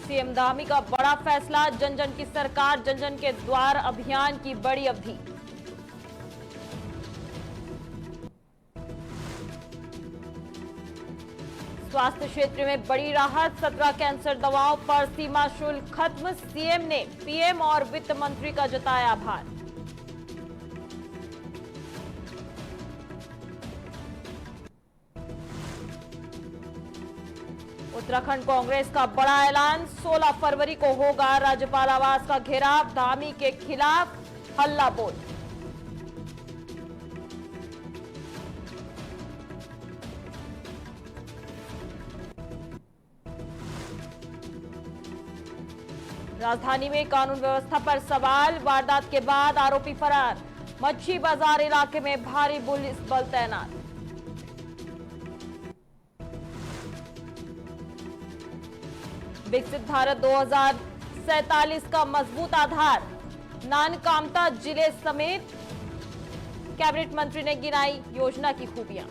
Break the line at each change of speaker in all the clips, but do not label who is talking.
CM Dhami का बड़ा फैसला, जन जन की सरकार, जन जन के द्वार अभियान की बड़ी अवधि। स्वास्थ्य क्षेत्र में बड़ी राहत, 17 कैंसर दवाओं पर सीमा शुल्क खत्म, सीएम ने पीएम और वित्त मंत्री का जताया आभार। उत्तराखंड कांग्रेस का बड़ा ऐलान, 16 फरवरी को होगा राज्यपाल आवास का घेराव, धामी के खिलाफ हल्ला बोल। राजधानी में कानून व्यवस्था पर सवाल, वारदात के बाद आरोपी फरार, मच्छी बाजार इलाके में भारी पुलिस बल तैनात। विकसित भारत 2047 का मजबूत आधार, नानकामता जिले समेत कैबिनेट मंत्री ने गिनाई योजना की खूबियां।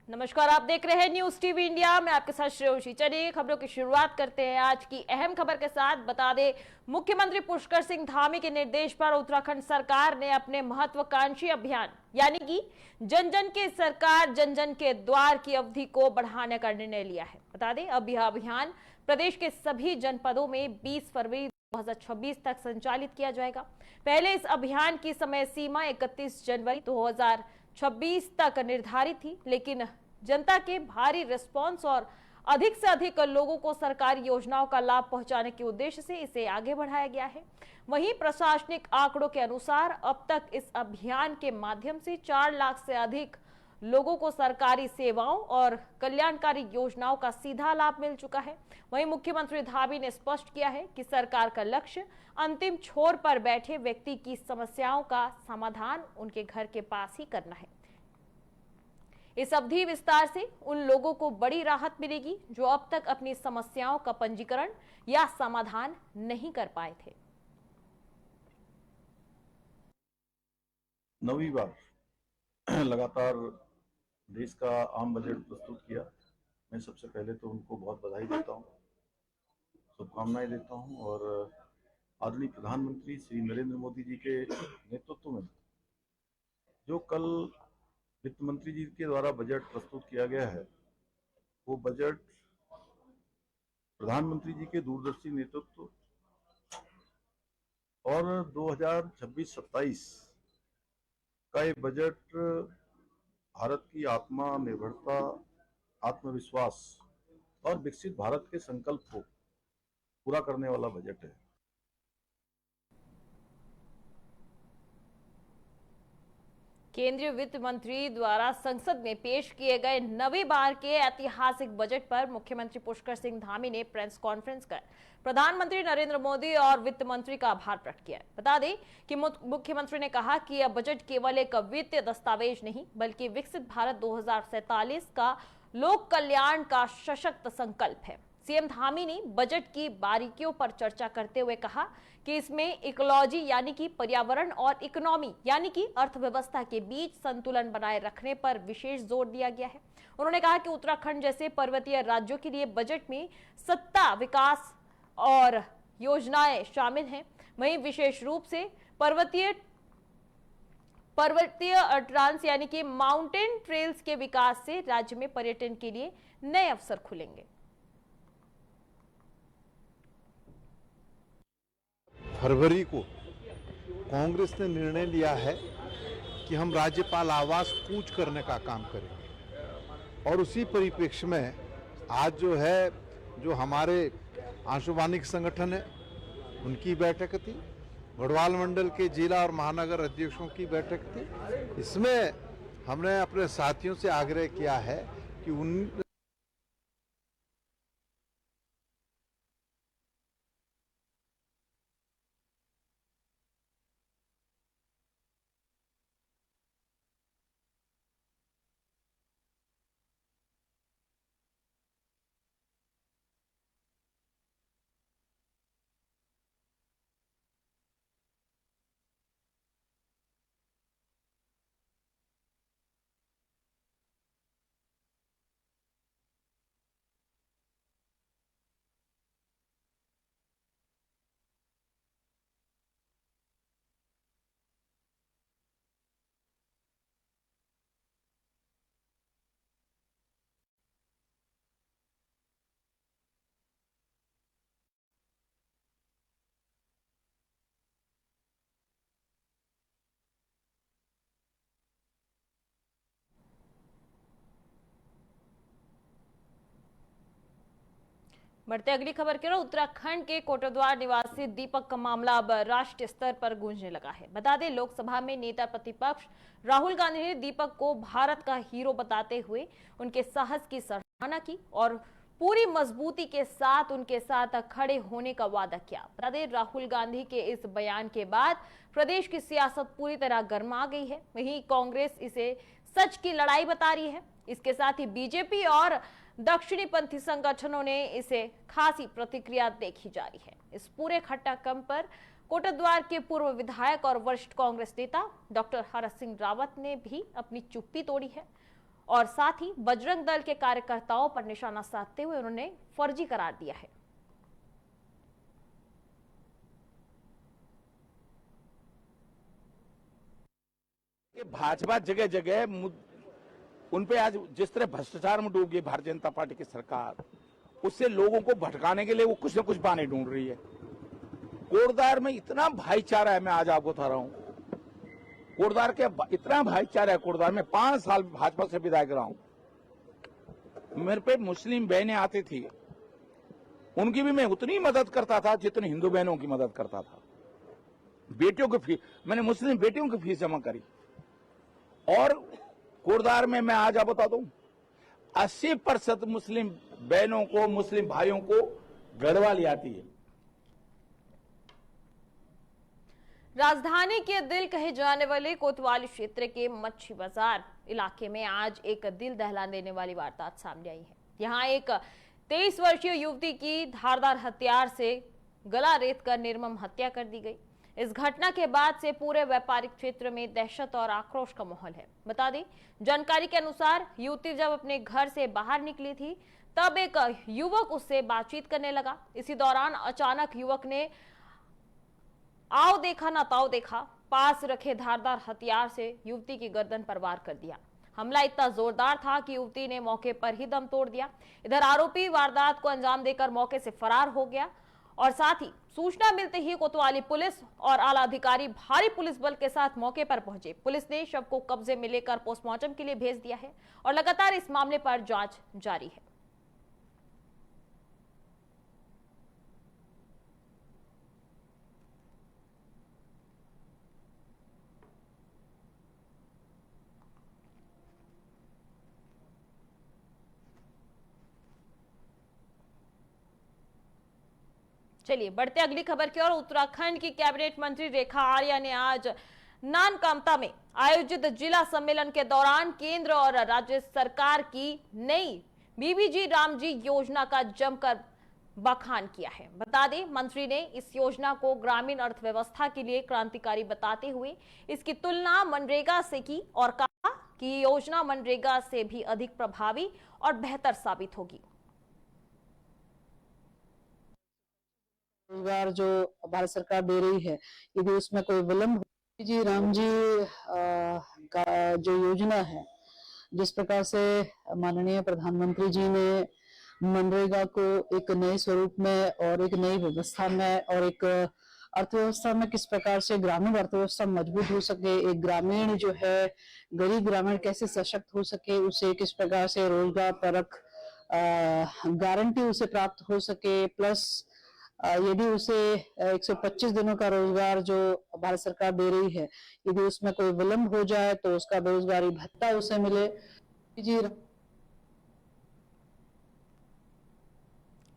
नमस्कार, आप देख रहे हैं न्यूज टीवी इंडिया। मैं आपके साथ श्रेयोशी। चलिए खबरों की शुरुआत करते हैं आज की अहम खबर के साथ। बता दें, मुख्यमंत्री पुष्कर सिंह धामी के निर्देश पर उत्तराखंड सरकार ने अपने महत्वाकांक्षी अभियान यानी कि जन जन के सरकार जन जन के द्वार की अवधि को बढ़ाने का निर्णय लिया है। बता दें, अब यह अभियान प्रदेश के सभी जनपदों में 20 फरवरी 2026 तक संचालित किया जाएगा। पहले इस अभियान की समय सीमा 31 जनवरी 2026 तक निर्धारित थी, लेकिन जनता के भारी रिस्पांस और अधिक से अधिक लोगों को सरकारी योजनाओं का लाभ पहुंचाने के उद्देश्य से इसे आगे बढ़ाया गया है। वहीं प्रशासनिक आंकड़ों के अनुसार अब तक इस अभियान के माध्यम से 4 लाख से अधिक लोगों को सरकारी सेवाओं और कल्याणकारी योजनाओं का सीधा लाभ मिल चुका है। वहीं मुख्यमंत्री धामी ने स्पष्ट किया है कि सरकार का लक्ष्य अंतिम छोर पर बैठे व्यक्ति की समस्याओं का समाधान उनके घर के पास ही करना है। इस अवधि विस्तार से उन लोगों को बड़ी राहत मिलेगी जो अब तक अपनी समस्याओं का पंजीकरण या समाधान नहीं कर पाए थे।
9वीं बार लगातार देश का आम बजट प्रस्तुत किया। मैं सबसे पहले तो उनको बहुत बधाई देता हूँ, शुभकामनाएं देता हूँ और आदरणीय प्रधानमंत्री श्री नरेंद्र मोदी जी के नेतृत्व में जो कल वित्त मंत्री जी के द्वारा बजट प्रस्तुत किया गया है, वो बजट प्रधानमंत्री जी के दूरदर्शी नेतृत्व और 2026-27 का ये बजट भारत की आत्मनिर्भरता, आत्मविश्वास और विकसित भारत के संकल्प को पूरा करने वाला बजट है।
केंद्रीय वित्त मंत्री द्वारा संसद में पेश किए गए 9वीं बार के ऐतिहासिक बजट पर मुख्यमंत्री पुष्कर सिंह धामी ने प्रेस कॉन्फ्रेंस कर प्रधानमंत्री नरेंद्र मोदी और वित्त मंत्री का आभार प्रकट किया। बता दें कि मुख्यमंत्री ने कहा कि यह बजट केवल एक वित्तीय दस्तावेज नहीं बल्कि विकसित भारत 2047 का लोक कल्याण का सशक्त संकल्प है। सीएम धामी ने बजट की बारीकियों पर चर्चा करते हुए कहा कि इसमें इकोलॉजी यानी कि पर्यावरण और इकोनॉमी यानी कि अर्थव्यवस्था के बीच संतुलन बनाए रखने पर विशेष जोर दिया गया है। उन्होंने कहा कि उत्तराखंड जैसे पर्वतीय राज्यों के लिए बजट में सत्ता, विकास और योजनाएं शामिल हैं। वहीं विशेष रूप से पर्वतीय ट्रांस यानी कि माउंटेन ट्रेल्स के विकास से राज्य में पर्यटन के लिए नए अवसर खुलेंगे।
फरवरी को कांग्रेस ने निर्णय लिया है कि हम राज्यपाल आवास कूच करने का काम करेंगे और उसी परिप्रेक्ष्य में आज जो हमारे आंशुवानिक संगठन है उनकी बैठक थी, गढ़वाल मंडल के जिला और महानगर अध्यक्षों की बैठक थी। इसमें हमने अपने साथियों से आग्रह किया है कि उन
बढ़ते अगली खबर की ओर। उत्तराखंड के कोटद्वार निवासी दीपक का मामला अब राष्ट्रीय स्तर पर गूंजने लगा है। बता दें, लोकसभा में नेता प्रतिपक्ष राहुल गांधी ने दीपक को भारत का हीरो बताते हुए उनके साहस की सराहना की और पूरी मजबूती के साथ उनके साथ खड़े होने का वादा किया। बता दें, राहुल गांधी के इस बयान के बाद प्रदेश की सियासत पूरी तरह गर्मा गई है। वहीं कांग्रेस इसे सच की लड़ाई बता रही है। इसके साथ ही बीजेपी और दक्षिणी पंथी संगठनों ने इसे खासी प्रतिक्रिया देखी जा रही है। इस पूरे घटनाक्रम पर कोटद्वार के पूर्व विधायक और वरिष्ठ कांग्रेस नेता डॉक्टर हरक सिंह रावत ने भी अपनी चुप्पी तोड़ी है और साथ ही बजरंग दल के कार्यकर्ताओं पर निशाना साधते हुए उन्होंने फर्जी करार दिया है।
भाजपा जगह जगह उन पे आज जिस तरह भ्रष्टाचार में डूब गई भारतीय जनता पार्टी की सरकार, उससे लोगों को भटकाने के लिए वो कुछ न कुछ बहाने ढूंढ रही है। कोटद्वार में इतना भाईचारा है, मैं आज आपको बता रहा हूं, कोटद्वार के इतना भाईचारा है। कोटद्वार में 5 साल भाजपा से विधायक रहा हूं। मेरे पे मुस्लिम बहनें आती थी, उनकी भी मैं उतनी मदद करता था जितनी हिंदू बहनों की मदद करता था। बेटियों की फीस, मैंने मुस्लिम बेटियों की फीस जमा करी। और कोटद्वार में मैं आज आप बता दूं, 80% मुस्लिम बहनों को, मुस्लिम भाइयों को घरवाली आती है।
राजधानी के दिल कहे जाने वाले कोतवाली क्षेत्र के मच्छी बाजार इलाके में आज एक दिल दहला देने वाली वारदात सामने आई है। यहां एक 23 वर्षीय युवती की धारदार हथियार से गला रेत कर निर्मम हत्या कर दी गई। इस घटना के बाद से पूरे व्यापारिक क्षेत्र में दहशत और आक्रोश का माहौल है। बता दें, जानकारी के अनुसार युवती जब अपने घर से बाहर निकली थी तब एक युवक उससे बातचीत करने लगा। इसी दौरान अचानक युवक ने आओ देखा ना ताओ देखा, पास रखे धारदार हथियार से युवती की गर्दन पर वार कर दिया। हमला इतना जोरदार था कि युवती ने मौके पर ही दम तोड़ दिया। इधर आरोपी वारदात को अंजाम देकर मौके से फरार हो गया और साथ ही सूचना मिलते ही कोतवाली पुलिस और आला अधिकारी भारी पुलिस बल के साथ मौके पर पहुंचे। पुलिस ने शव को कब्जे में लेकर पोस्टमार्टम के लिए भेज दिया है और लगातार इस मामले पर जांच जारी है। चलिए बढ़ते अगली खबर की ओर। उत्तराखंड की कैबिनेट मंत्री रेखा आर्या ने आज नानकामता में आयोजित जिला सम्मेलन के दौरान केंद्र और राज्य सरकार की नई बीबीजी रामजी योजना का जमकर बखान किया है। बता दें, मंत्री ने इस योजना को ग्रामीण अर्थव्यवस्था के लिए क्रांतिकारी बताते हुए इसकी तुलना मनरेगा से की और कहा कि ये योजना मनरेगा से भी अधिक प्रभावी और बेहतर साबित होगी।
रोजगार जो भारत सरकार दे रही है, यदि उसमें कोई विलंब जी राम जी का जो योजना है, जिस प्रकार से माननीय प्रधानमंत्री जी ने मनरेगा को एक नए स्वरूप में और एक नई व्यवस्था में और एक अर्थव्यवस्था में किस प्रकार से ग्रामीण अर्थव्यवस्था मजबूत हो सके, एक ग्रामीण जो है गरीब ग्रामीण कैसे सशक्त हो सके, उसे किस प्रकार से रोजगार परक गारंटी उसे प्राप्त हो सके, प्लस यदि उसे 125 दिनों का रोजगार जो भारत सरकार दे रही है, यदि उसमें कोई विलंब हो जाए तो उसका बेरोजगारी भत्ता उसे मिले। जी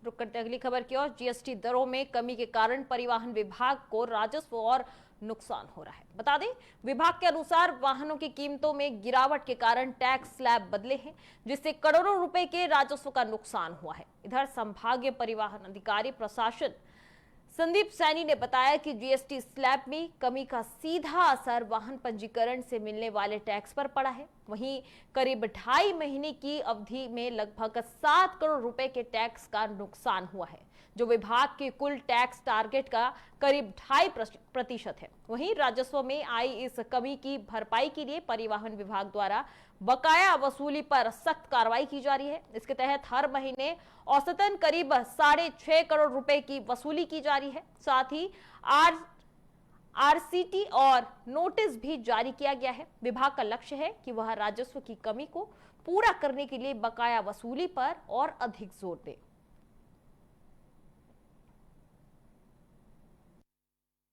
रुक करते अगली खबर की ओर। जीएसटी दरों में कमी के कारण परिवहन विभाग को राजस्व और नुकसान हो रहा है। बता दें, विभाग के अनुसार वाहनों की कीमतों में गिरावट के कारण टैक्स स्लैब बदले हैं, जिससे करोड़ों रुपए के राजस्व का नुकसान हुआ है। इधर संभागीय परिवहन अधिकारी प्रशासन संदीप सैनी ने बताया कि जीएसटी स्लैब में कमी का सीधा असर वाहन पंजीकरण से मिलने वाले टैक्स पर पड़ा है। वहीं करीब 2.5 महीने की अवधि में लगभग 7 करोड़ रुपए के टैक्स का नुकसान हुआ है, जो विभाग के कुल टैक्स टारगेट का करीब 2.5% है। वहीं राजस्व में आई इस कमी की भरपाई के लिए परिवहन विभाग द्वारा बकाया वसूली पर सख्त कार्रवाई की जा रही है। इसके तहत हर महीने औसतन करीब 6.5 करोड़ रुपए की वसूली की जा रही है। साथ ही आरसीटी और नोटिस भी जारी किया गया है। विभाग का लक्ष्य है कि वह राजस्व की कमी को पूरा करने के लिए बकाया वसूली पर और अधिक जोर दे।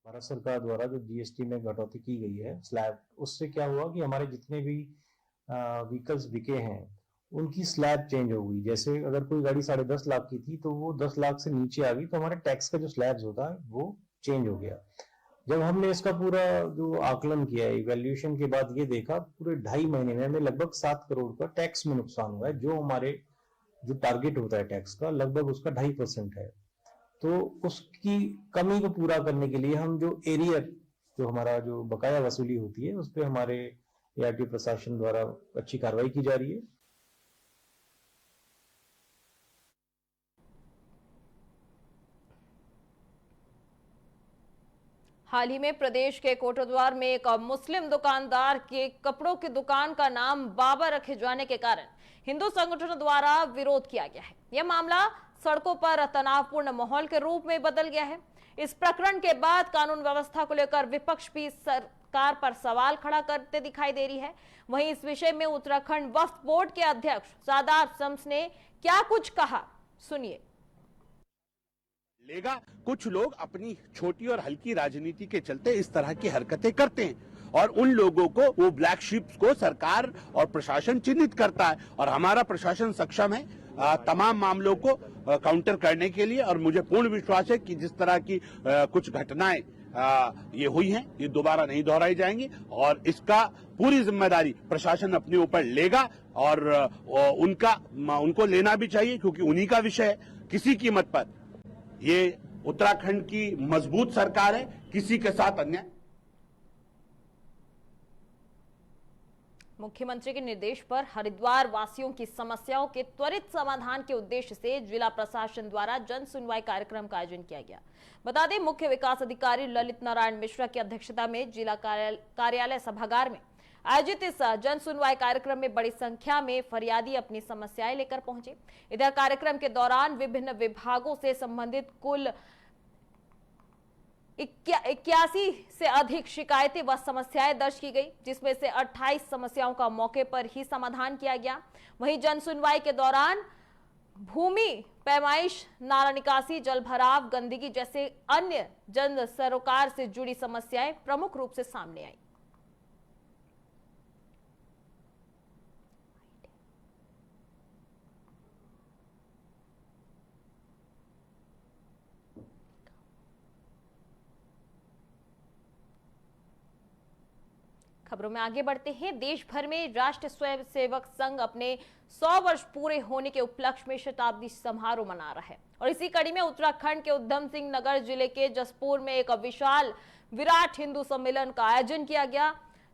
भारत सरकार द्वारा जो जीएसटी में कटौती की गई है स्लैब, उससे क्या हुआ कि हमारे जितने भी व्हीकल्स बिके हैं उनकी स्लैब चेंज हो गई। जैसे अगर कोई गाड़ी 10.5 लाख की थी तो वो 10 लाख से नीचे आ गई, तो हमारे टैक्स का जो स्लैब्स होता है वो चेंज हो गया। जब हमने इसका पूरा जो आकलन किया, इवैल्यूएशन के बाद ये देखा, पूरे 2.5 महीने में हमें लगभग 7 करोड़ का टैक्स में नुकसान हुआ है, जो हमारे जो टारगेट होता है टैक्स का लगभग उसका 2.5% है। तो उसकी कमी को पूरा करने के लिए हम जो एरियर, जो हमारा जो बकाया वसूली होती है, उस पर हमारे एआरटी प्रशासन द्वारा अच्छी कार्रवाई की जा रही है।
हाल ही में प्रदेश के कोटद्वार में एक मुस्लिम दुकानदार के कपड़ों की दुकान का नाम बाबा रखे जाने के कारण हिंदू संगठनों द्वारा विरोध किया गया है। यह मामला सड़कों पर तनावपूर्ण माहौल के रूप में बदल गया है। इस प्रकरण के बाद कानून व्यवस्था को लेकर विपक्ष भी सरकार पर सवाल खड़ा करते दिखाई दे रही है। वहीं इस विषय में उत्तराखंड वक्फ बोर्ड के अध्यक्ष शादाब शम्स ने क्या कुछ कहा, सुनिए।
लेगा कुछ लोग अपनी छोटी और हल्की राजनीति के चलते इस तरह की हरकतें करते हैं और उन लोगों को, वो ब्लैक शिप्स को सरकार और प्रशासन चिन्हित करता है और हमारा प्रशासन सक्षम है तमाम मामलों को काउंटर करने के लिए। और मुझे पूर्ण विश्वास है कि जिस तरह की कुछ घटनाएं ये हुई हैं, ये दोबारा नहीं दोहराई जाएंगी और इसका पूरी जिम्मेदारी प्रशासन अपने ऊपर लेगा और उनको लेना भी चाहिए, क्योंकि उन्हीं का विषय है। किसी कीमत पर ये उत्तराखंड की मजबूत सरकार है, किसी के साथ अन्याय।
मुख्यमंत्री के निर्देश पर हरिद्वार वासियों की समस्याओं के त्वरित समाधान के उद्देश्य से जिला प्रशासन द्वारा जन सुनवाई कार्यक्रम का आयोजन किया गया। बता दें, मुख्य विकास अधिकारी ललित नारायण मिश्रा की अध्यक्षता में जिला कार्यालय सभागार में आयोजित इस जन सुनवाई कार्यक्रम में बड़ी संख्या में फरियादी अपनी समस्याएं लेकर पहुंचे। इधर कार्यक्रम के दौरान विभिन्न विभागों से संबंधित कुल 81 से अधिक शिकायतें व समस्याएं दर्ज की गई, जिसमें से 28 समस्याओं का मौके पर ही समाधान किया गया। वहीं जन सुनवाई के दौरान भूमि पैमाइश, नाला निकासी, जल भराव, गंदगी जैसे अन्य जन सरोकार से जुड़ी समस्याएं प्रमुख रूप से सामने आई। खबरों में आगे बढ़ते हैं। देश भर में राष्ट्रीय स्वयंसेवक संघ अपने 100 वर्ष पूरे होने के उपलक्ष्य में शताब्दी समारोह मना रहा है और इसी कड़ी में उत्तराखंड के उधम सिंह नगर जिले के जसपुर में एक विशाल विराट हिंदू सम्मेलन का आयोजन किया गया।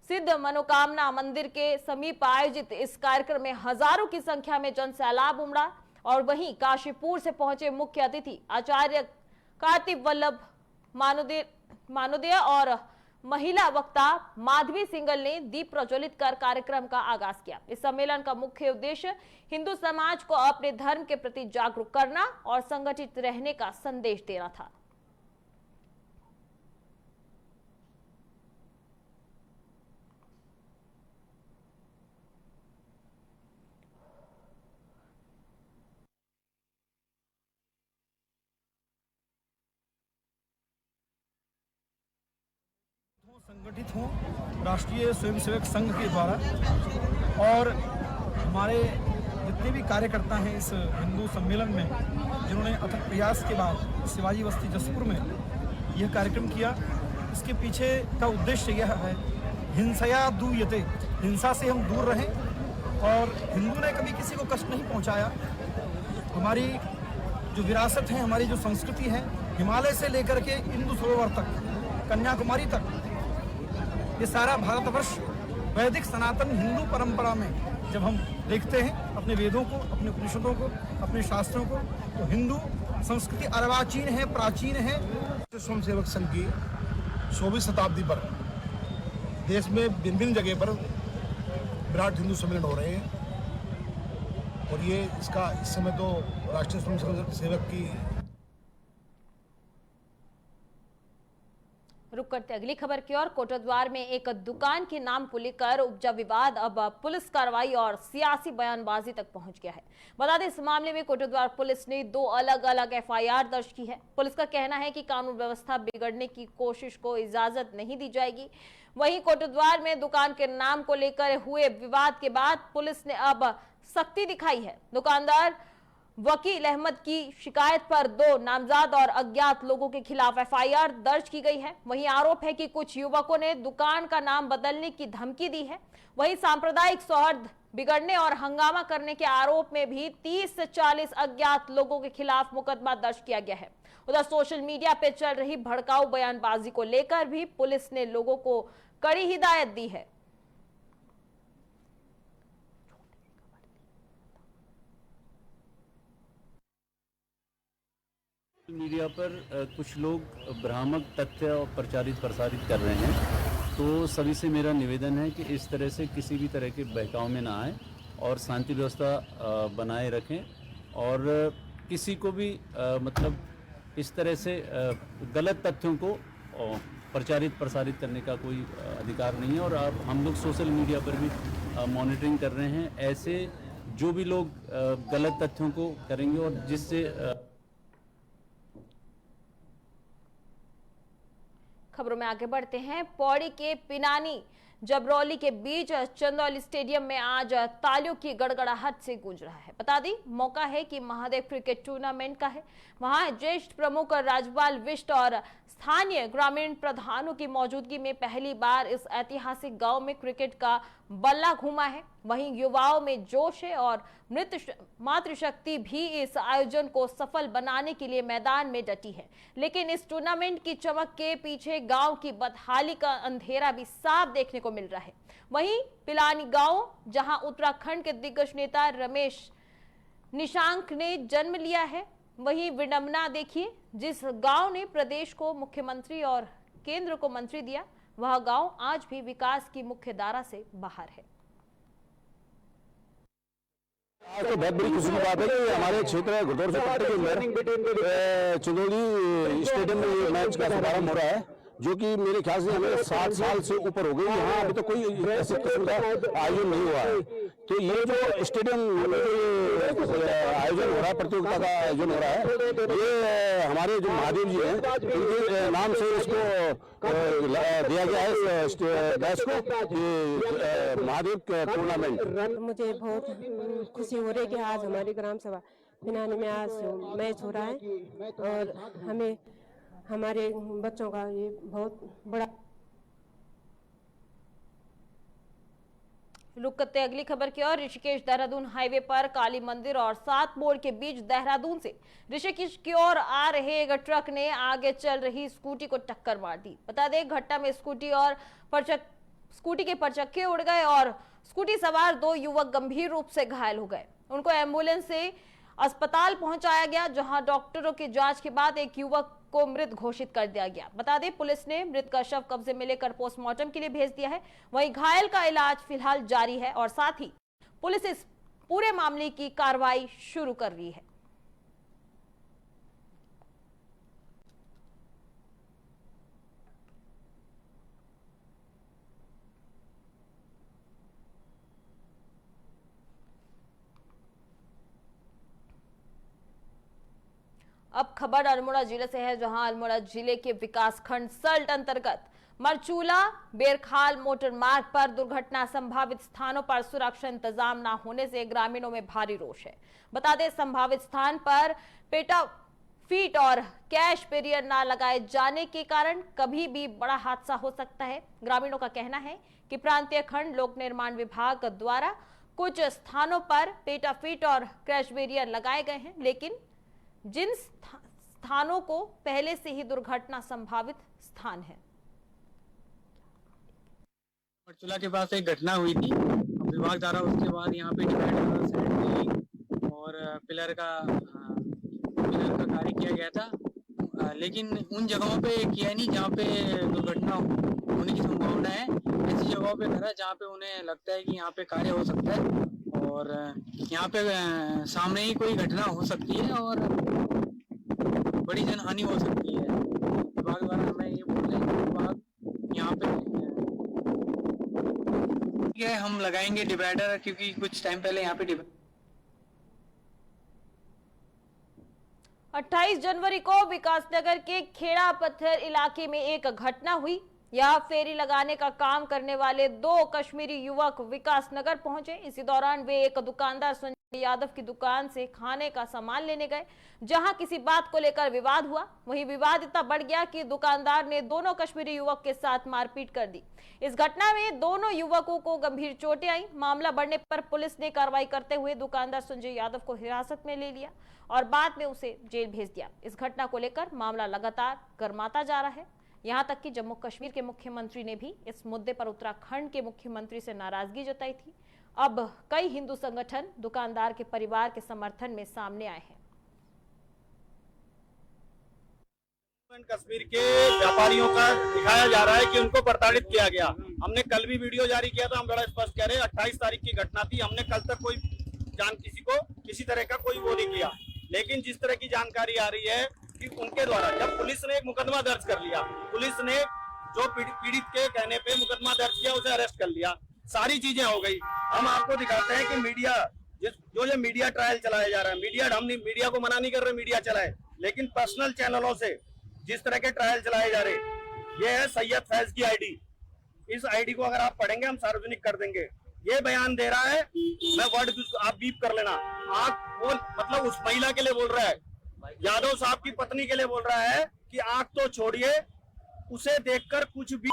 सिद्ध मनोकामना मंदिर के समीप आयोजित इस कार्यक्रम में हजारों की संख्या में जन सैलाब उमड़ा और वहीं काशीपुर से पहुंचे मुख्य अतिथि आचार्य कार्तिक वल्लभ मानोदय और महिला वक्ता माधवी सिंगल ने दीप प्रज्वलित कर कार्यक्रम का आगाज किया। इस सम्मेलन का मुख्य उद्देश्य हिंदू समाज को अपने धर्म के प्रति जागरूक करना और संगठित रहने का संदेश देना था।
संगठित हों राष्ट्रीय स्वयंसेवक संघ के द्वारा और हमारे जितने भी कार्यकर्ता हैं इस हिंदू सम्मेलन में, जिन्होंने अथक प्रयास के बाद शिवाजी बस्ती जसपुर में यह कार्यक्रम किया। इसके पीछे का उद्देश्य यह है, हिंसया दूयते, हिंसा से हम दूर रहें और हिंदू ने कभी किसी को कष्ट नहीं पहुंचाया। हमारी जो विरासत है, हमारी जो संस्कृति है, हिमालय से लेकर के इंदु सरोवर तक, कन्याकुमारी तक, ये सारा भारतवर्ष वैदिक सनातन हिंदू परंपरा में जब हम देखते हैं अपने वेदों को, अपने उपनिषदों को, अपने शास्त्रों को, तो हिंदू संस्कृति अर्वाचीन है, प्राचीन है।
स्वयंसेवक संघ की 24वीं शताब्दी पर देश में विभिन्न जगह पर विराट हिंदू सम्मेलन हो रहे हैं और ये इसका इस समय तो राष्ट्रीय स्वयंसेवक की
रुक करते अगली खबर की ओर। कोटद्वार में एक दुकान के नाम को लेकर उपजा विवाद अब पुलिस कार्रवाई और सियासी बयानबाजी तक पहुंच गया है। बता दें, इस मामले में कोटद्वार पुलिस ने 2 अलग-अलग एफआईआर दर्ज की है। पुलिस का कहना है कि कानून व्यवस्था बिगड़ने की कोशिश को इजाजत नहीं दी जाएगी। वहीं कोटद्वार में दुकान के नाम को लेकर हुए विवाद के बाद पुलिस ने अब सख्ती दिखाई है। दुकानदार वकील अहमद की शिकायत पर 2 नामजद और अज्ञात लोगों के खिलाफ एफआईआर दर्ज की गई है। वहीं आरोप है कि कुछ युवकों ने दुकान का नाम बदलने की धमकी दी है। वहीं सांप्रदायिक सौहार्द बिगड़ने और हंगामा करने के आरोप में भी 30 से 40 अज्ञात लोगों के खिलाफ मुकदमा दर्ज किया गया है। उधर सोशल मीडिया पे चल रही भड़काऊ बयानबाजी को लेकर भी पुलिस ने लोगों को कड़ी हिदायत दी है।
मीडिया पर कुछ लोग भ्रामक तथ्य और प्रसारित कर रहे हैं, तो सभी से मेरा निवेदन है कि इस तरह से किसी भी तरह के बहकाव में ना आए और शांति व्यवस्था बनाए रखें और किसी को भी मतलब इस तरह से गलत तथ्यों को प्रसारित करने का कोई अधिकार नहीं है। और अब हम लोग सोशल मीडिया पर भी मॉनिटरिंग कर रहे हैं। ऐसे जो भी लोग गलत तथ्यों को करेंगे और जिससे
खबरों में आगे बढ़ते हैं। पौड़ी के पिनानी जबरौली के बीच चंदौली स्टेडियम में आज तालियों की गड़गड़ाहट से गूंज रहा है। बता दी, मौका है कि महादेव क्रिकेट टूर्नामेंट का है। वहां ज्येष्ठ प्रमुख राजपाल विष्ट और स्थानीय ग्रामीण प्रधानों की मौजूदगी में पहली बार इस ऐतिहासिक गांव में क्रिकेट का बल्ला घूमा है। वहीं युवाओं में जोश है और मातृशक्ति भी इस आयोजन को सफल बनाने के लिए मैदान में डटी है। लेकिन इस टूर्नामेंट की चमक के पीछे गांव की बदहाली का अंधेरा भी साफ देखने को मिल रहा है। वहीं पिलानी गांव, जहां उत्तराखंड के दिग्गज नेता रमेश निशांक ने जन्म लिया है, वहीं विडंबना देखिए, जिस गांव ने प्रदेश को मुख्यमंत्री और केंद्र को मंत्री दिया, वह गांव आज भी विकास की मुख्य धारा से बाहर है।
आज तो बहुत बड़ी खुशी की बात है कि हमारे क्षेत्र गुरदौर से पट्टी के अंदर चंदौली स्टेडियम में ये मैच का शुभारंभ हो रहा है, जो कि मेरे ख्याल से हमें 7 साल से ऊपर हो गई। यहाँ अभी तक कोई ऐसे किस्म का आयोजन नहीं हुआ है। तो ये जो स्टेडियम आयोजन हो रहा है, प्रतियोगिता का आयोजन हो रहा है, ये हमारे जो महादेव जी हैं उनके नाम से इसको दिया गया है देश को, ये महादेव टूर्नामेंट।
मुझे बहुत खुशी हो रही है कि आज हमारी ग्राम सभा पिनानी में आज मैच हो रहा है और हमें हमारे बच्चों का ये बहुत बड़ा।
रुक करते अगली खबर की ओर। ऋषिकेश देहरादून हाईवे पर काली मंदिर और 7 मोड़ के बीच देहरादून से ऋषिकेश की ओर आ रहे एक ट्रक ने आगे चल रही स्कूटी को टक्कर मार दी। बता दें, घटना में स्कूटी के परचक्के उड़ गए और स्कूटी सवार 2 युवक गंभीर रूप से घायल हो गए। उनको एम्बुलेंस से अस्पताल पहुंचाया गया, जहां डॉक्टरों की जांच के बाद एक युवक को मृत घोषित कर दिया गया। बता दें, पुलिस ने मृत का शव कब्जे में लेकर पोस्टमार्टम के लिए भेज दिया है। वहीं घायल का इलाज फिलहाल जारी है और साथ ही पुलिस इस पूरे मामले की कार्रवाई शुरू कर रही है। अब खबर अल्मोड़ा जिले से है, जहां अल्मोड़ा जिले के विकास खंड सल्ट अंतर्गत मरचूला बेरखाल मोटर मार्ग पर दुर्घटना संभावित स्थानों पर सुरक्षा इंतजाम न होने से ग्रामीणों में भारी रोष है। बता दें, संभावित स्थान पर पेटा फीट और कैश बैरियर न लगाए जाने के कारण कभी भी बड़ा हादसा हो सकता है। ग्रामीणों का कहना है कि प्रांतीय खंड लोक निर्माण विभाग द्वारा कुछ स्थानों पर पेटा फीट और कैश बैरियर लगाए गए हैं, लेकिन जिन स्थानों को पहले से ही दुर्घटना संभावित स्थान है।
मरचूला के पास एक घटना हुई थी, विभाग द्वारा उसके बाद यहाँ पे डिवाइडर सेट और पिलर का कार्य किया गया था, लेकिन उन जगहों पे किया नहीं जहाँ पे दुर्घटना होने की संभावना है। ऐसी जगहों पे करा जहाँ पे उन्हें लगता है कि यहाँ पे कार्य हो सकता है और यहाँ पे सामने ही कोई घटना हो सकती है और बड़ी जनहानि हो सकती है। विभाग द्वारा हमें ये बोल रहे हैं, विभाग ठीक है, हम लगाएंगे डिवाइडर, क्योंकि कुछ टाइम पहले यहाँ पे
28 जनवरी को विकासनगर के खेड़ा पत्थर इलाके में एक घटना हुई। यह फेरी लगाने का काम करने वाले 2 कश्मीरी युवक विकासनगर पहुंचे। इसी दौरान वे एक दुकानदार संजय यादव की दुकान से खाने का सामान लेने गए, जहां किसी बात को लेकर विवाद हुआ। वहीं विवाद इतना बढ़ गया कि दुकानदार ने दोनों कश्मीरी युवक के साथ मारपीट कर दी। इस घटना में दोनों युवकों को गंभीर चोटें आई। मामला बढ़ने पर पुलिस ने कार्रवाई करते हुए दुकानदार संजय यादव को हिरासत में ले लिया और बाद में उसे जेल भेज दिया। इस घटना को लेकर मामला लगातार गर्माता जा रहा है। यहां तक कि जम्मू कश्मीर के मुख्यमंत्री ने भी इस मुद्दे पर उत्तराखंड के मुख्यमंत्री से नाराजगी जताई थी। अब कई हिंदू संगठन दुकानदार के परिवार के समर्थन में सामने आए हैं।
कश्मीर के व्यापारियों का दिखाया जा रहा है कि उनको प्रताड़ित किया गया। हमने कल भी वीडियो जारी किया था, हम बड़ा स्पष्ट कह रहे हैं 28 तारीख की घटना थी। हमने कल तक कोई किसी को किसी तरह का कोई वो नहीं किया, लेकिन जिस तरह की जानकारी आ रही है कि उनके द्वारा जब पुलिस ने एक मुकदमा दर्ज कर लिया, पुलिस ने जो पीड़ित के कहने पे मुकदमा दर्ज किया, उसे अरेस्ट कर लिया, सारी चीजें हो गई। हम आपको दिखाते हैं कि मीडिया जो ये मीडिया ट्रायल चलाया जा रहा है, हम मीडिया को मना नहीं कर रहे मीडिया चलाए, लेकिन पर्सनल चैनलों से जिस तरह के ट्रायल चलाए जा रहे, ये है सैयद फैज की आईडी। इस आईडी को अगर आप पढ़ेंगे हम सार्वजनिक कर देंगे। ये बयान दे रहा है, मैं वर्ड आप बीप कर लेना, आंख वो मतलब उस महिला के लिए बोल रहा है, यादव साहब की पत्नी के लिए बोल रहा है कि आंख तो छोड़िए, उसे देखकर कुछ भी।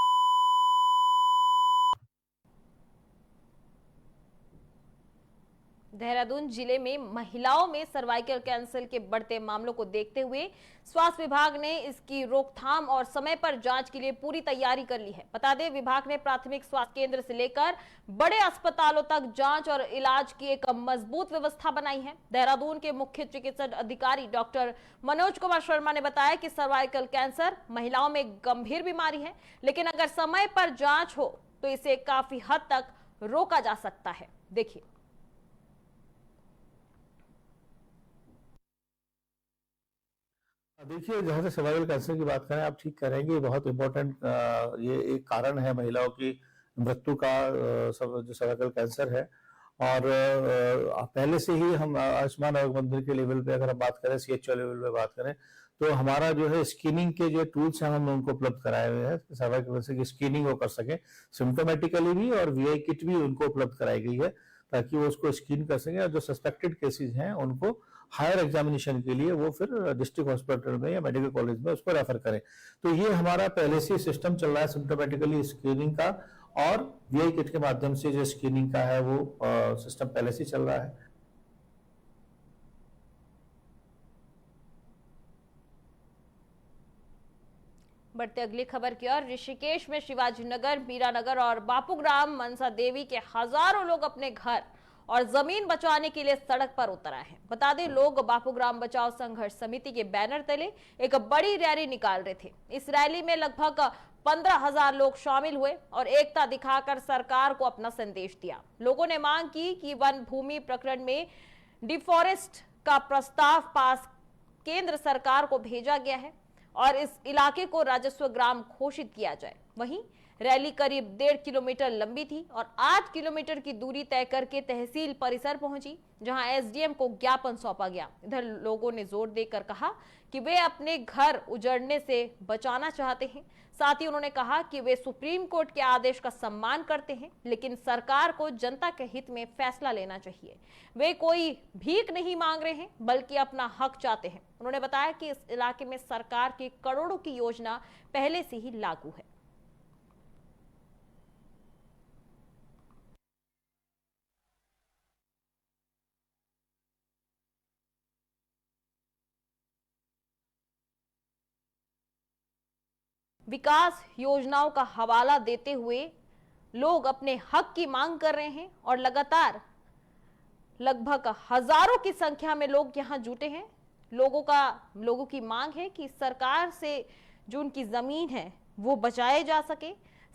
देहरादून जिले में महिलाओं में सर्वाइकल कैंसर के बढ़ते मामलों को देखते हुए स्वास्थ्य विभाग ने इसकी रोकथाम और समय पर जांच के लिए पूरी तैयारी कर ली है। बता दें, विभाग ने प्राथमिक स्वास्थ्य केंद्र से लेकर बड़े अस्पतालों तक जांच और इलाज की एक मजबूत व्यवस्था बनाई है। देहरादून के मुख्य चिकित्सा अधिकारी डॉक्टर मनोज कुमार शर्मा ने बताया कि सर्वाइकल कैंसर महिलाओं में गंभीर बीमारी है, लेकिन अगर समय पर जांच हो तो इसे काफी हद तक रोका जा सकता है। देखिए,
देखिए, जहाँ से सर्वाइकल कैंसर की बात करें, आप ठीक कह रहे हैं कि बहुत इम्पोर्टेंट ये एक कारण है महिलाओं की मृत्यु का, जो सर्वाइकल कैंसर है। और पहले से ही हम आयुष्मान आरोग्य मंदिर के लेवल पे अगर हम बात करें, CHO लेवल पे बात करें, तो हमारा जो है स्क्रीनिंग के जो टूल्स हैं हम उनको उपलब्ध कराए हुए हैं, सर्वाइकल कैंसर की स्क्रीनिंग वो कर सके सिम्टोमेटिकली भी, और VI किट भी उनको उपलब्ध कराई गई है ताकि वो उसको स्क्रीन कर सकें। और जो सस्पेक्टेड केसेज हैं उनको हायर एग्जामिनेशन के लिए वो फिर डिस्ट्रिक्ट हॉस्पिटल में या मेडिकल कॉलेज में उसको रेफर करें। तो ये हमारा पहले से सिस्टम चल रहा है सिम्टोमेटिकली स्क्रीनिंग का, और VI किट के माध्यम से जो स्क्रीनिंग का है वो सिस्टम पहले से चल रहा है।
बढ़ते अगली खबर की ओर। ऋषिकेश में शिवाजी नगर, मीरानगर और बापूग्राम मनसा देवी के हजारों लोग अपने घर और जमीन बचाने के लिए सड़क पर उतर आए हैं। बता दें, लोग बापूग्राम बचाओ संघर्ष समिति के बैनर तले एक बड़ी रैली निकाल रहे थे। इस रैली में लगभग 15,000 लोग शामिल हुए और एकता दिखाकर सरकार को अपना संदेश दिया। लोगों ने मांग की कि वन भूमि प्रकरण में डिफॉरेस्ट का प्रस्ताव पास केंद्र सरकार को भेजा गया है और इस इलाके को राजस्व ग्राम घोषित किया जाए। वहीं रैली करीब 1.5 किलोमीटर लंबी थी और 8 किलोमीटर की दूरी तय करके तहसील परिसर पहुंची, जहां SDM को ज्ञापन सौंपा गया। इधर लोगों ने जोर देकर कहा कि वे अपने घर उजड़ने से बचाना चाहते हैं। साथ ही उन्होंने कहा कि वे सुप्रीम कोर्ट के आदेश का सम्मान करते हैं, लेकिन सरकार को जनता के हित में फैसला लेना चाहिए। वे कोई भीख नहीं मांग रहे हैं, बल्कि अपना हक चाहते हैं। उन्होंने बताया कि इस इलाके में सरकार की करोड़ों की योजना पहले से ही लागू है। विकास योजनाओं का हवाला देते हुए लोग अपने हक की मांग कर रहे हैं और लगातार लगभग हजारों की संख्या में लोग यहां जुटे हैं। लोगों की मांग है कि सरकार से जो उनकी जमीन है वो बचाए जा सके।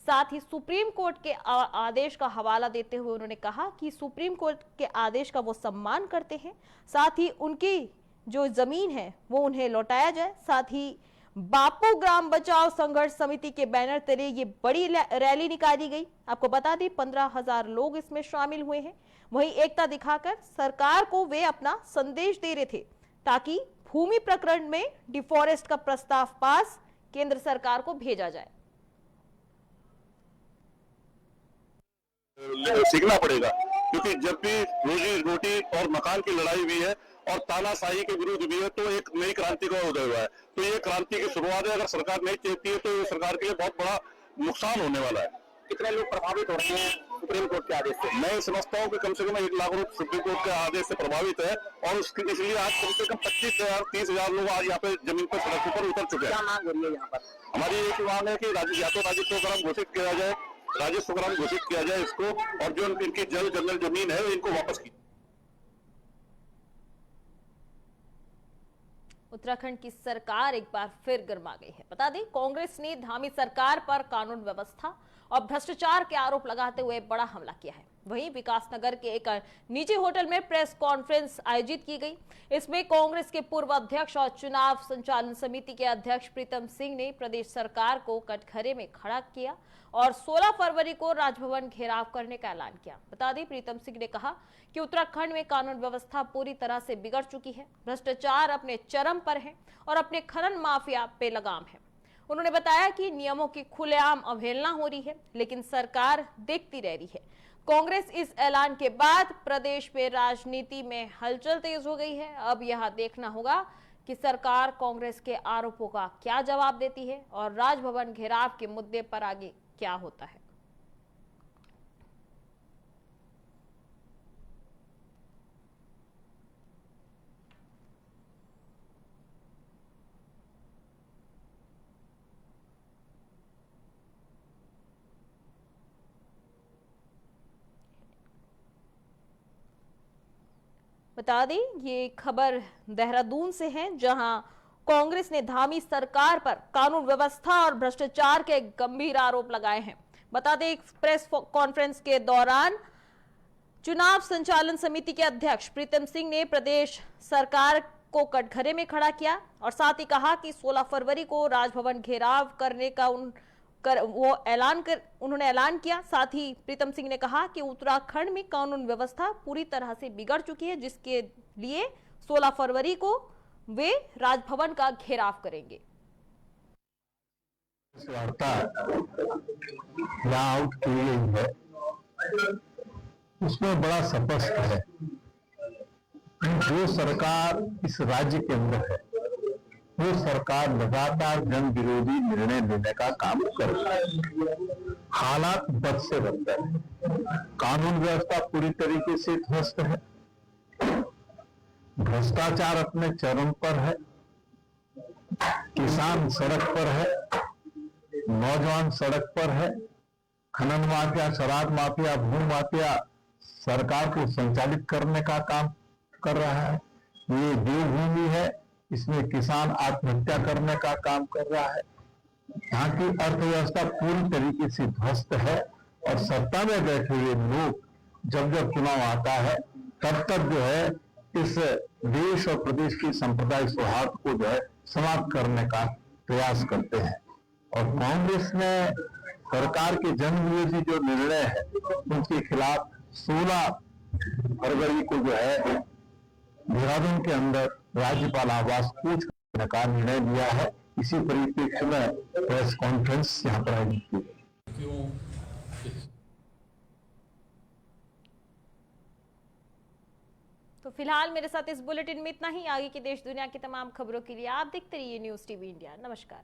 साथ ही सुप्रीम कोर्ट के आदेश का हवाला देते हुए उन्होंने कहा कि सुप्रीम कोर्ट के आदेश का वो सम्मान करते हैं। साथ ही उनकी जो जमीन है वो उन्हें लौटाया जाए। साथ ही बापू ग्राम बचाओ संघर्ष समिति के बैनर तले ये बड़ी रैली निकाली गई। आपको बता दें 15,000 लोग इसमें शामिल हुए हैं। वहीं एकता दिखाकर सरकार को वे अपना संदेश दे रहे थे ताकि भूमि प्रकरण में डिफॉरेस्ट का प्रस्ताव पास केंद्र सरकार को भेजा जाए।
सीखना पड़ेगा, क्योंकि जब भी रोजी रोटी और मकान की लड़ाई हुई है और तानाशाही के विरुद्ध भी है, तो एक नई क्रांति का उदय हुआ है। तो ये क्रांति की शुरुआत है। अगर सरकार नहीं चाहती है तो ये सरकार के लिए बहुत बड़ा नुकसान होने वाला है।
कितने लोग प्रभावित हो रहे हैं सुप्रीम कोर्ट के आदेश से?
मैं समझता हूँ कि कम से कम 1 लाख लोग सुप्रीम कोर्ट के आदेश से प्रभावित है और इसलिए आज कम से कम 25,000 30,000 लोग आज यहाँ पे जमीन पर सड़क पर उतर चुके हैं।
क्या मांग हो रही है यहाँ पर?
हमारी एक मांग है कि या तो राजस्व ग्राम घोषित किया जाए, राजस्व ग्राम घोषित किया जाए इसको, और जो इनकी जंगल जमीन है इनको वापस की।
उत्तराखंड की सरकार एक बार फिर गर्मा गई है। बता दें कांग्रेस ने धामी सरकार पर कानून व्यवस्था और भ्रष्टाचार के आरोप लगाते हुए बड़ा हमला किया है। वहीं विकासनगर के एक निजी होटल में प्रेस कॉन्फ्रेंस आयोजित की गई। इसमें कांग्रेस के पूर्व अध्यक्ष और चुनाव संचालन समिति के अध्यक्ष प्रीतम सिंह ने प्रदेश सरकार को कटघरे में खड़ा किया और 16 फरवरी को राजभवन घेराव करने का ऐलान किया। बता दें प्रीतम सिंह ने कहा कि उत्तराखंड में कानून व्यवस्था पूरी तरह से बिगड़ चुकी है, भ्रष्टाचार अपने चरम पर है और अपने खनन माफिया पे लगाम है। उन्होंने बताया कि नियमों की खुलेआम अवहेलना हो रही है, लेकिन सरकार देखती रह रही है। कांग्रेस इस ऐलान के बाद प्रदेश में राजनीति में हलचल तेज हो गई है। अब यह देखना होगा कि सरकार कांग्रेस के आरोपों का क्या जवाब देती है और राजभवन घेराव के मुद्दे पर आगे क्या होता है। बता दें ये खबर देहरादून से है, जहां कांग्रेस ने धामी सरकार पर कानून व्यवस्था और भ्रष्टाचार के गंभीर आरोप लगाए हैं। बता दें प्रेस कॉन्फ्रेंस के दौरान चुनाव संचालन समिति के अध्यक्ष प्रीतम सिंह ने प्रदेश सरकार को कटघरे में खड़ा किया और साथ ही कहा कि 16 फरवरी को राजभवन घेराव करने का उन्होंने ऐलान किया। साथ ही प्रीतम सिंह ने कहा कि उत्तराखंड में कानून व्यवस्था पूरी तरह से बिगड़ चुकी है, जिसके लिए 16 फरवरी को वे राजभवन का घेराव करेंगे।
वार्ता यहाँ आउट की गई है, उसमें बड़ा स्पष्ट है जो सरकार इस राज्य के अंदर है वो सरकार लगातार जन विरोधी निर्णय लेने का काम कर रही है। हालात बद से बदतर है, कानून व्यवस्था पूरी तरीके से ध्वस्त है, भ्रष्टाचार अपने चरम पर है, किसान सड़क पर है, नौजवान सड़क पर है, खनन माफिया, शराब माफिया, भू माफिया सरकार को संचालित करने का काम कर रहा है। ये देवभूमि है, इसमें किसान आत्महत्या करने का काम कर रहा है। यहाँ की अर्थव्यवस्था पूरी तरीके से ध्वस्त है और सत्ता में बैठे हुए लोग जब जब चुनाव आता है तब तक जो है इस देश और प्रदेश की संप्रदाय सौहार्द को जो है समाप्त करने का प्रयास करते हैं। और कांग्रेस ने सरकार के जन विरोधी जो निर्णय है उनके खिलाफ 16 फरवरी को जो है देहरादून के अंदर राज्यपाल आवास कूच करने का निर्णय लिया है। इसी परिप्रेक्ष्य में प्रेस कॉन्फ्रेंस यहाँ पर आयोजित की गई।
तो फिलहाल मेरे साथ इस बुलेटिन में इतना ही। आगे की देश दुनिया की तमाम खबरों के लिए आप देखते रहिए न्यूज़ टीवी इंडिया। नमस्कार।